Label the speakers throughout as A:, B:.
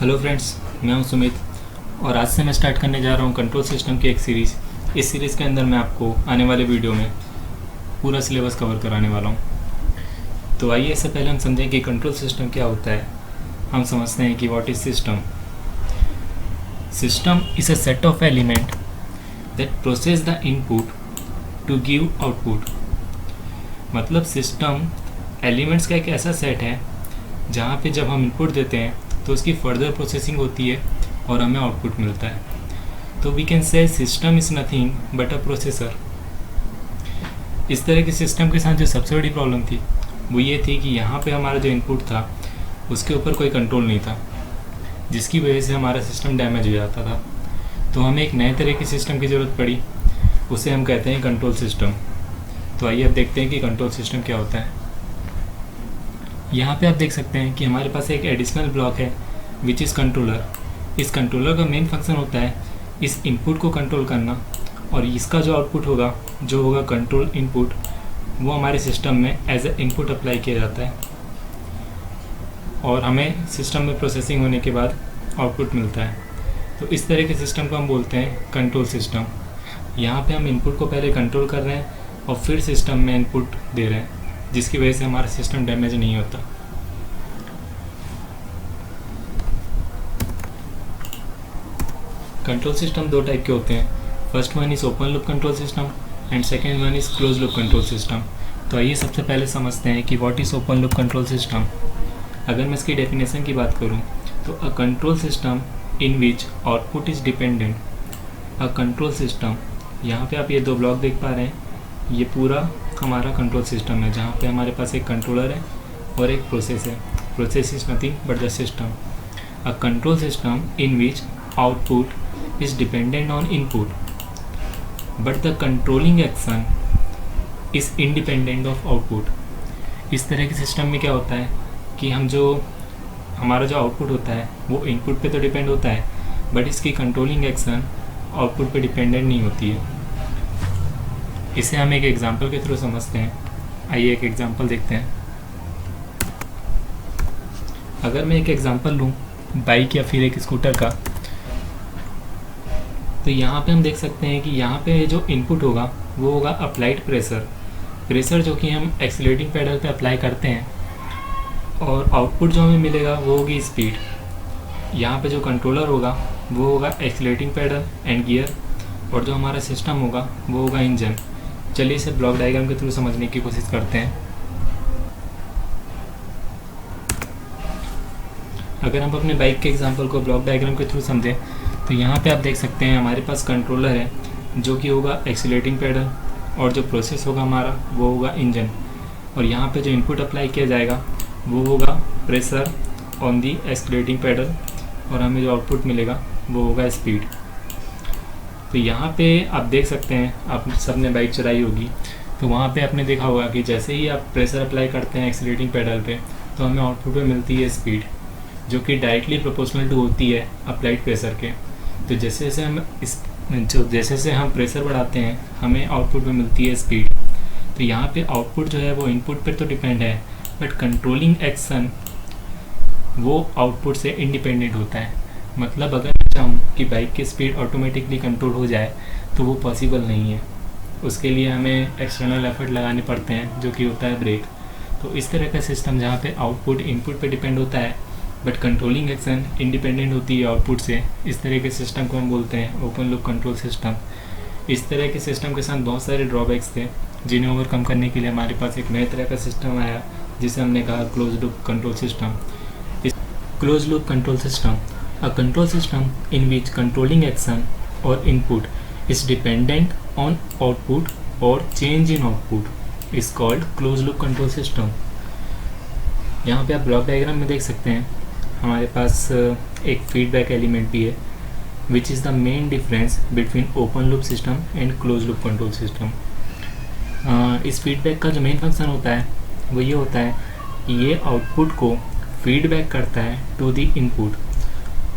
A: Hello friends, मैं हूं सुमित और आज से मैं स्टार्ट करने जा रहा हूं कंट्रोल सिस्टम की एक सीरीज़। इस सीरीज़ के अंदर मैं आपको आने वाले वीडियो में पूरा सिलेबस कवर कराने वाला हूं। तो आइए इससे पहले हम समझें कि कंट्रोल सिस्टम क्या होता है। हम समझते हैं कि what is system. System is a set of element that process the input to give output. मतलब सिस्टम एलिमेंट्स का एक ऐसा सेट है जहाँ पे जब हम इनपुट देते हैं तो उसकी फर्दर प्रोसेसिंग होती है और हमें आउटपुट मिलता है। तो we can say system is nothing but a processor. इस तरह के सिस्टम के साथ जो सबसे बड़ी प्रॉब्लम थी वो ये थी कि यहाँ पे हमारा जो इनपुट था उसके ऊपर कोई कंट्रोल नहीं था, जिसकी वजह से हमारा सिस्टम डैमेज हो जाता था। तो हमें एक नए तरह की सिस्टम की ज़रूरत पड़ी, उसे हम कहते हैं कंट्रोल सिस्टम। तो आइए अब देखते हैं कि कंट्रोल सिस्टम क्या होता है। यहाँ पे आप देख सकते हैं कि हमारे पास एक एडिशनल ब्लॉक है विच इज़ कंट्रोलर। इस कंट्रोलर का मेन फंक्शन होता है इस इनपुट को कंट्रोल करना, और इसका जो आउटपुट होगा जो होगा कंट्रोल इनपुट, वो हमारे सिस्टम में एज ए इनपुट अप्लाई किया जाता है और हमें सिस्टम में प्रोसेसिंग होने के बाद आउटपुट मिलता है। तो इस तरह के सिस्टम को हम बोलते हैं कंट्रोल सिस्टम। यहाँ पे हम इनपुट को पहले कंट्रोल कर रहे हैं और फिर सिस्टम में इनपुट दे रहे हैं, जिसकी वजह से हमारा सिस्टम डैमेज नहीं होता। कंट्रोल सिस्टम दो टाइप के होते हैं। First one is open loop control system and second one is close loop control system. तो आइए सबसे पहले समझते हैं कि what is open loop control system. अगर मैं इसकी डेफिनेशन की बात करूं तो अ control system in which output is dependent. A control system, यहाँ पे आप ये दो ब्लॉक देख पा रहे हैं, ये पूरा हमारा कंट्रोल सिस्टम है जहाँ पे हमारे पास एक कंट्रोलर है और एक प्रोसेस है। Process is nothing but the system. A control system in which output is dependent on input but the controlling action is independent of output। इस तरह के सिस्टम में क्या होता है कि हमारा जो आउटपुट होता है वो इनपुट पे तो डिपेंड होता है, बट इसकी कंट्रोलिंग एक्शन आउटपुट पे डिपेंडेंट नहीं होती है। इसे हम एक एग्जांपल के थ्रू समझते हैं। आइए एक एग्जांपल देखते हैं। अगर मैं एक एग्जांपल लूँ बाइक या फिर एक स्कूटर का, तो यहाँ पे हम देख सकते हैं कि यहाँ पे जो इनपुट होगा वो होगा अप्लाइड प्रेशर जो कि हम एक्सीलरेटिंग पैडल पे अप्लाई करते हैं, और आउटपुट जो हमें मिलेगा वो होगी स्पीड। यहाँ पे जो कंट्रोलर होगा वो होगा एक्सीलरेटिंग पैडल एंड गियर, और जो हमारा सिस्टम होगा वो होगा इंजन। चलिए इसे ब्लॉक डायग्राम के थ्रू समझने की कोशिश करते हैं। अगर हम अपने बाइक के एग्जाम्पल को ब्लॉक डायग्राम के थ्रू समझें तो यहाँ पे आप देख सकते हैं हमारे पास कंट्रोलर है जो कि होगा एक्सीलरेटिंग पैडल, और जो प्रोसेस होगा हमारा वो होगा इंजन, और यहाँ पे जो इनपुट अप्लाई किया जाएगा वो होगा pressure on the accelerating pedal, और हमें जो आउटपुट मिलेगा वो होगा स्पीड। तो यहाँ पे आप देख सकते हैं, आप सबने बाइक चलाई होगी तो वहाँ पे आपने देखा होगा कि जैसे ही आप प्रेशर अप्लाई करते हैं एक्सीलरेटिंग पैडल पे तो हमें आउटपुट में मिलती है स्पीड, जो कि डायरेक्टली प्रोपोर्शनल टू होती है अप्लाइड प्रेशर के। तो जैसे जैसे हम प्रेशर बढ़ाते हैं हमें आउटपुट में मिलती है स्पीड। तो यहाँ पे आउटपुट जो है वो इनपुट पर तो डिपेंड है, बट कंट्रोलिंग एक्शन वो आउटपुट से इंडिपेंडेंट होता है। मतलब अगर मैं चाहूँ कि बाइक की स्पीड ऑटोमेटिकली कंट्रोल हो जाए तो वो पॉसिबल नहीं है, उसके लिए हमें एक्सटर्नल एफर्ट लगाने पड़ते हैं जो कि होता है ब्रेक। तो इस तरह का सिस्टम जहाँ पे आउटपुट इनपुट पे डिपेंड होता है बट कंट्रोलिंग एक्शन इंडिपेंडेंट होती है आउटपुट से, इस तरह के सिस्टम को हम बोलते हैं ओपन लूप कंट्रोल सिस्टम। इस तरह के सिस्टम के साथ बहुत सारे ड्रॉबैक्स थे जिन्हें ओवरकम करने के लिए हमारे पास एक नए तरह का सिस्टम आया जिसे हमने कहा क्लोज लूप कंट्रोल सिस्टम। इस close loop control system, a control system in which controlling action और input is dependent on output और change in output is called close loop control system. यहाँ पे आप ब्लॉक डायग्राम में देख सकते हैं हमारे पास एक फीडबैक एलिमेंट भी है which is the main difference between open loop system and close loop control system. इस फीडबैक का जो मेन फंक्शन होता है वो ये होता है कि ये आउटपुट को फीडबैक करता है टू द इनपुट,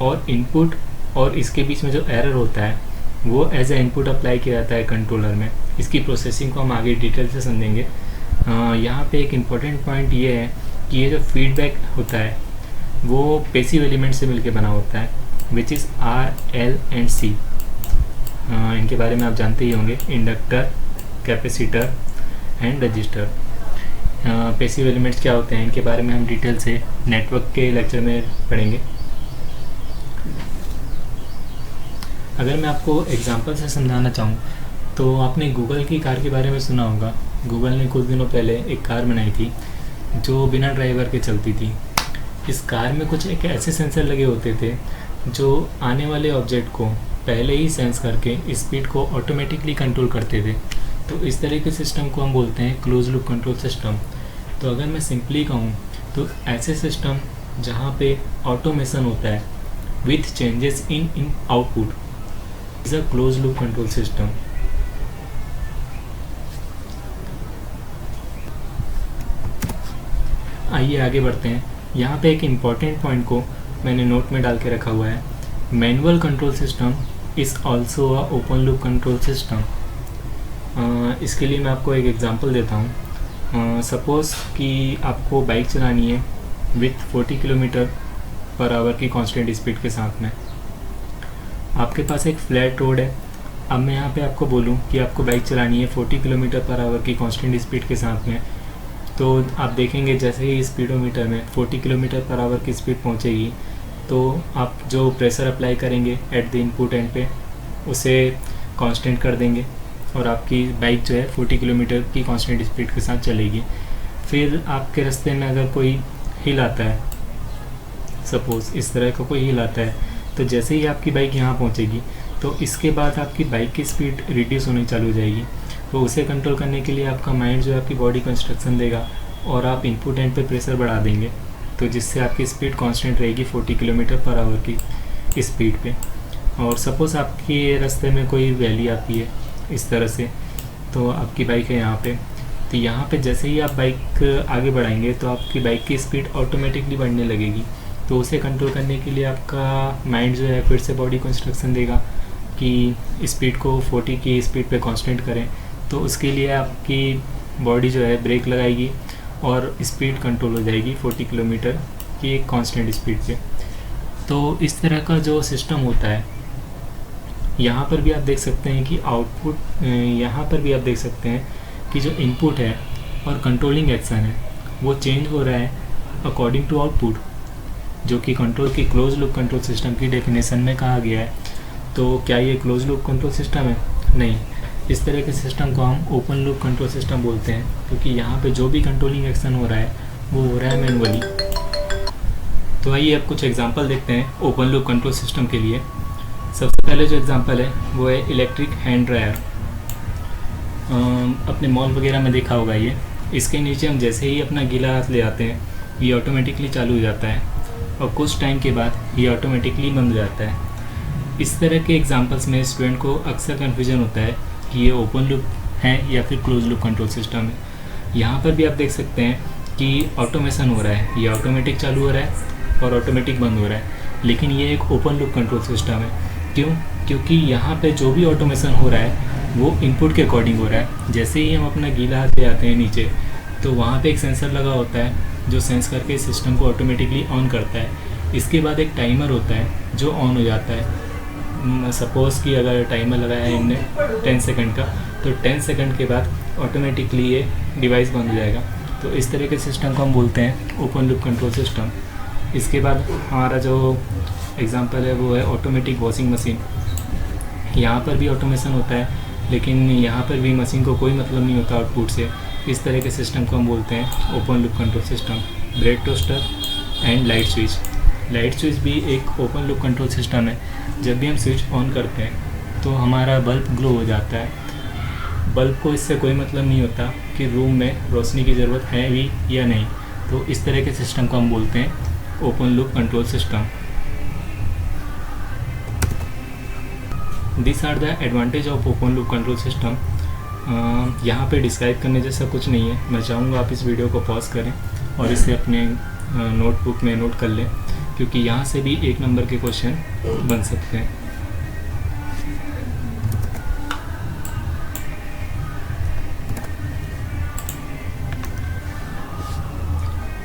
A: और इनपुट और इसके बीच में जो एरर होता है वो एज ए इनपुट अप्लाई किया जाता है कंट्रोलर में। इसकी प्रोसेसिंग को हम आगे डिटेल से समझेंगे। यहाँ पे एक इम्पॉर्टेंट पॉइंट ये है कि ये जो फीडबैक होता है वो पैसिव एलिमेंट से मिलकर बना होता है, which is R, L and C. इनके बारे में आप जानते ही होंगे, inductor, capacitor and resistor. Passive elements क्या होते हैं, इनके बारे में हम डिटेल से नेटवर्क के लेक्चर में पढ़ेंगे। अगर मैं आपको एग्जांपल से समझाना चाहूँ तो आपने गूगल की कार के बारे में सुना होगा। गूगल ने कुछ दिनों पहले एक कार बनाई थी जो बिना ड्राइवर के चलती थी। इस कार में कुछ एक ऐसे सेंसर लगे होते थे जो आने वाले ऑब्जेक्ट को पहले ही सेंस करके स्पीड को ऑटोमेटिकली कंट्रोल करते थे। तो इस तरह के सिस्टम को हम बोलते हैं क्लोज लूप कंट्रोल सिस्टम। तो अगर मैं सिंपली कहूँ तो ऐसे सिस्टम जहाँ पे ऑटोमेशन होता है with changes in output is a close loop control system. आइए आगे बढ़ते हैं। यहाँ पे एक इम्पॉर्टेंट पॉइंट को मैंने नोट में डाल के रखा हुआ है, manual control system is also a open loop control system. इसके लिए मैं आपको एक एग्जांपल देता हूँ। सपोज़ कि आपको बाइक चलानी है विथ 40 किलोमीटर पर आवर की कांस्टेंट स्पीड के साथ में। आपके पास एक फ्लैट रोड है। अब मैं यहाँ पे आपको बोलूँ कि आपको बाइक चलानी है 40 किलोमीटर पर आवर की कांस्टेंट स्पीड के साथ में, तो आप देखेंगे जैसे ही स्पीडोमीटर में 40 किलोमीटर पर आवर की स्पीड पहुँचेगी तो आप जो प्रेशर अप्लाई करेंगे एट द इनपुट एंड पे उसे कांस्टेंट कर देंगे और आपकी बाइक जो है 40 किलोमीटर की कांस्टेंट स्पीड के साथ चलेगी। फिर आपके रास्ते में अगर कोई हिल आता है, सपोज़ इस तरह का कोई हिल आता है, तो जैसे ही आपकी बाइक यहाँ पहुँचेगी तो इसके बाद आपकी बाइक की स्पीड रिड्यूस होनी चालू हो जाएगी। तो उसे कंट्रोल करने के लिए आपका माइंड जो है आपकी बॉडी को इंस्ट्रक्शन देगा और आप इनपुट एंड पे प्रेशर बढ़ा देंगे, तो जिससे आपकी स्पीड कांस्टेंट रहेगी 40 किलोमीटर पर आवर की स्पीड पे। और सपोज़ आपके रास्ते में कोई वैली आती है इस तरह से, तो आपकी बाइक है यहाँ पे, तो यहाँ पे जैसे ही आप बाइक आगे बढ़ाएंगे तो आपकी बाइक की स्पीड ऑटोमेटिकली बढ़ने लगेगी। तो उसे कंट्रोल करने के लिए आपका माइंड जो है फिर से बॉडी को इंस्ट्रक्शन देगा कि स्पीड को 40 की स्पीड पे कांस्टेंट करें। तो उसके लिए आपकी बॉडी जो है ब्रेक लगाएगी और स्पीड कंट्रोल हो जाएगी 40 किलोमीटर की एक कांस्टेंट स्पीड पे। तो इस तरह का जो सिस्टम होता है, यहाँ पर भी आप देख सकते हैं कि आउटपुट, यहाँ पर भी आप देख सकते हैं कि जो इनपुट है और कंट्रोलिंग एक्शन है वो चेंज हो रहा है अकॉर्डिंग टू आउटपुट, जो कि कंट्रोल की क्लोज लूप कंट्रोल सिस्टम की डेफिनेशन में कहा गया है। तो क्या ये क्लोज लूप कंट्रोल सिस्टम है? नहीं, इस तरह के सिस्टम को हम ओपन लूप कंट्रोल सिस्टम बोलते हैं, क्योंकि यहाँ पे जो भी कंट्रोलिंग एक्शन हो रहा है वो हो रहा है मैनुअली। तो आइए अब कुछ एग्जांपल देखते हैं ओपन लूप कंट्रोल सिस्टम के लिए। सबसे पहले जो एग्जांपल है वो है इलेक्ट्रिक हैंड ड्रायर। अपने मॉल वगैरह में देखा होगा ये। इसके नीचे हम जैसे ही अपना गीला हाथ ले आते हैं ये ऑटोमेटिकली चालू हो जाता है और कुछ टाइम के बाद ये ऑटोमेटिकली बंद हो जाता है। इस तरह के एग्जांपल्स में स्टूडेंट को अक्सर कन्फ्यूजन होता है कि ये ओपन लूप है या फिर क्लोज लूप कंट्रोल सिस्टम है। यहाँ पर भी आप देख सकते हैं कि ऑटोमेशन हो रहा है, ये ऑटोमेटिक चालू हो रहा है और ऑटोमेटिक बंद हो रहा है, लेकिन ये एक ओपन लूप कंट्रोल सिस्टम है। क्यों? क्योंकि यहाँ पे जो भी ऑटोमेशन हो रहा है वो इनपुट के अकॉर्डिंग हो रहा है। जैसे ही हम अपना गीला हाथ ले आते हैं नीचे तो वहाँ पे एक सेंसर लगा होता है जो सेंस करके सिस्टम को ऑटोमेटिकली ऑन करता है। इसके बाद एक टाइमर होता है जो ऑन हो जाता है। सपोज़ कि अगर टाइमर लगाया है हमने 10 सेकंड का, तो 10 सेकंड के बाद ऑटोमेटिकली ये डिवाइस बंद हो जाएगा। तो इस तरह के सिस्टम को हम बोलते हैं ओपन लूप कंट्रोल सिस्टम। इसके बाद हमारा जो एग्जांपल है वो है ऑटोमेटिक वॉशिंग मशीन। यहाँ पर भी ऑटोमेशन होता है, लेकिन यहाँ पर भी मशीन को कोई मतलब नहीं होता आउटपुट से। इस तरह के सिस्टम को हम बोलते हैं open loop control system. Bread toaster and light switch. Light switch भी एक ओपन लूप कंट्रोल सिस्टम है। जब भी हम स्विच ऑन करते हैं तो हमारा बल्ब ग्लो हो जाता है। बल्ब को इससे कोई मतलब नहीं होता कि रूम में रोशनी की ज़रूरत है भी या नहीं। तो इस तरह के सिस्टम को हम बोलते हैं open loop control system. This are the advantage of open loop control system. यहाँ पे डिस्क्राइब करने जैसा कुछ नहीं है। मैं चाहूँगा आप इस वीडियो को पॉज करें और इसे अपने नोटबुक में नोट कर लें, क्योंकि यहाँ से भी 1 नंबर के क्वेश्चन बन सकते हैं।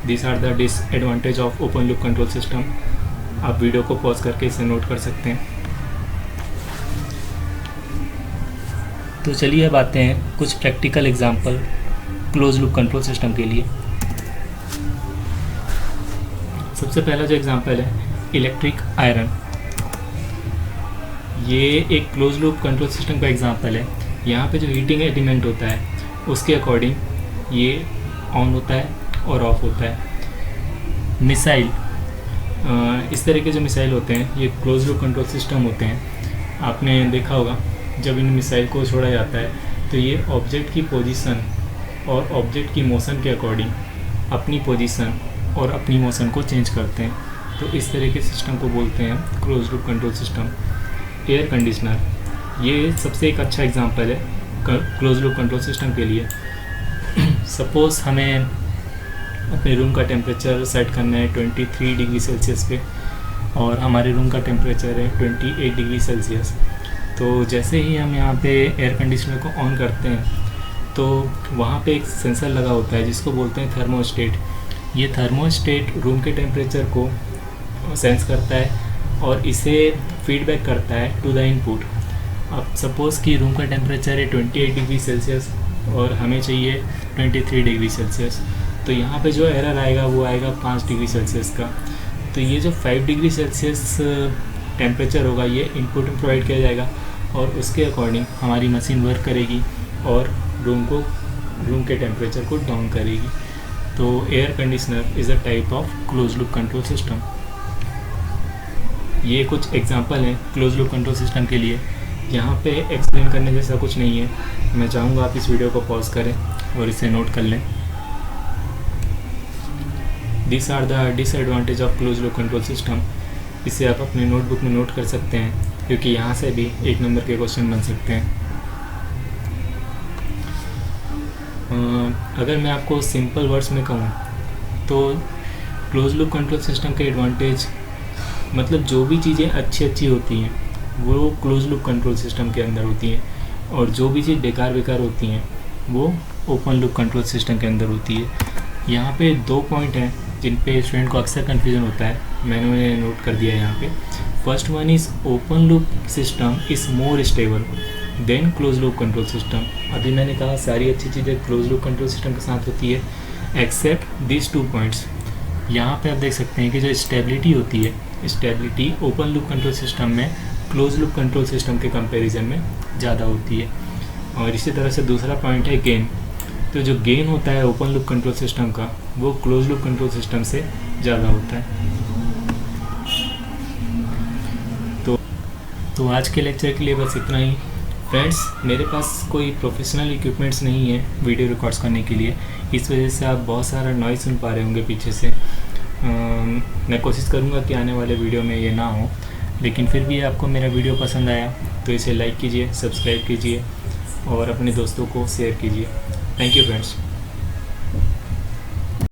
A: This are the disadvantage of open loop control system. आप वीडियो को पॉज करके इसे नोट कर सकते हैं। तो चलिए अब आते हैं कुछ practical example close loop control system के लिए। सबसे पहला जो एग्जांपल है इलेक्ट्रिक आयरन, ये एक क्लोज लूप कंट्रोल सिस्टम का एग्जांपल है। यहाँ पे जो हीटिंग एलिमेंट होता है उसके अकॉर्डिंग ये ऑन होता है और ऑफ होता है। मिसाइल, इस तरह के जो मिसाइल होते हैं ये क्लोज लूप कंट्रोल सिस्टम होते हैं। आपने देखा होगा जब इन मिसाइल को छोड़ा जाता है तो ये ऑब्जेक्ट की पोजीशन और ऑब्जेक्ट की मोशन के अकॉर्डिंग अपनी पोजीशन और अपनी मोशन को चेंज करते हैं। तो इस तरह के सिस्टम को बोलते हैं close loop control system. Air conditioner, ये सबसे एक अच्छा एग्जांपल है क्लोज लूप कंट्रोल सिस्टम के लिए। सपोज़ हमें अपने रूम का टेम्परेचर सेट करना है 23 डिग्री सेल्सियस पे और हमारे रूम का टेम्परेचर है 28 डिग्री सेल्सियस। तो जैसे ही हम यहाँ पे एयर कंडीशनर को ऑन करते हैं तो वहाँ पे एक सेंसर लगा होता है जिसको बोलते हैं थर्मोस्टेट। ये थर्मोस्टेट रूम के टेम्परेचर को सेंस करता है और इसे फीडबैक करता है टू द इनपुट। अब सपोज़ कि रूम का टेम्परेचर है 28 डिग्री सेल्सियस और हमें चाहिए 23 डिग्री सेल्सियस, तो यहाँ पे जो एरर आएगा वो आएगा 5 डिग्री सेल्सियस का। तो ये जो 5 डिग्री सेल्सियस टेम्परेचर होगा ये इनपुट में प्रोवाइड किया जाएगा और उसके अकॉर्डिंग हमारी मशीन वर्क करेगी और रूम के टेम्परेचर को डाउन करेगी। तो air conditioner is a type of close loop control system. ये कुछ एग्जांपल हैं क्लोज लूप कंट्रोल सिस्टम के लिए। यहाँ पे एक्सप्लेन करने जैसा कुछ नहीं है। मैं चाहूँगा आप इस वीडियो को पॉज करें और इसे नोट कर लें। This are the disadvantage of close loop control system. इसे आप अपने नोटबुक में नोट कर सकते हैं क्योंकि यहाँ से भी 1 नंबर के क्वेश्चन बन सकते हैं। अगर मैं आपको सिंपल वर्ड्स में कहूँ तो क्लोज लूप कंट्रोल सिस्टम के एडवांटेज मतलब जो भी चीज़ें अच्छी होती हैं वो क्लोज लूप कंट्रोल सिस्टम के अंदर होती हैं और जो भी चीज़ बेकार होती हैं वो ओपन लूप कंट्रोल सिस्टम के अंदर होती है। यहाँ पे 2 पॉइंट हैं जिन पे स्टूडेंट को अक्सर कन्फ्यूज़न होता है, मैंने उन्हें नोट कर दिया है यहाँ पे। First one is open loop system is more stable then close loop control system. अभी मैंने कहा सारी अच्छी चीज़ें क्लोज लूप कंट्रोल सिस्टम के साथ होती है एक्सेप्ट दिस 2 पॉइंट्स। यहाँ पे आप देख सकते हैं कि जो स्टेबिलिटी होती है, stability open loop control system में क्लोज लूप कंट्रोल सिस्टम के कंपैरिजन में ज़्यादा होती है। और इसी तरह से दूसरा पॉइंट है गेन। तो जो गेन होता है ओपन लूप कंट्रोल सिस्टम का वो क्लोज लूप कंट्रोल सिस्टम से ज़्यादा होता है। तो आज के लेक्चर के लिए बस इतना ही फ्रेंड्स। मेरे पास कोई प्रोफेशनल इक्विपमेंट्स नहीं है वीडियो रिकॉर्ड्स करने के लिए, इस वजह से आप बहुत सारा नॉइज़ सुन पा रहे होंगे पीछे से। मैं कोशिश करूँगा कि आने वाले वीडियो में ये ना हो, लेकिन फिर भी आपको मेरा वीडियो पसंद आया तो इसे लाइक कीजिए, सब्सक्राइब कीजिए और अपने दोस्तों को शेयर कीजिए। Thank you friends.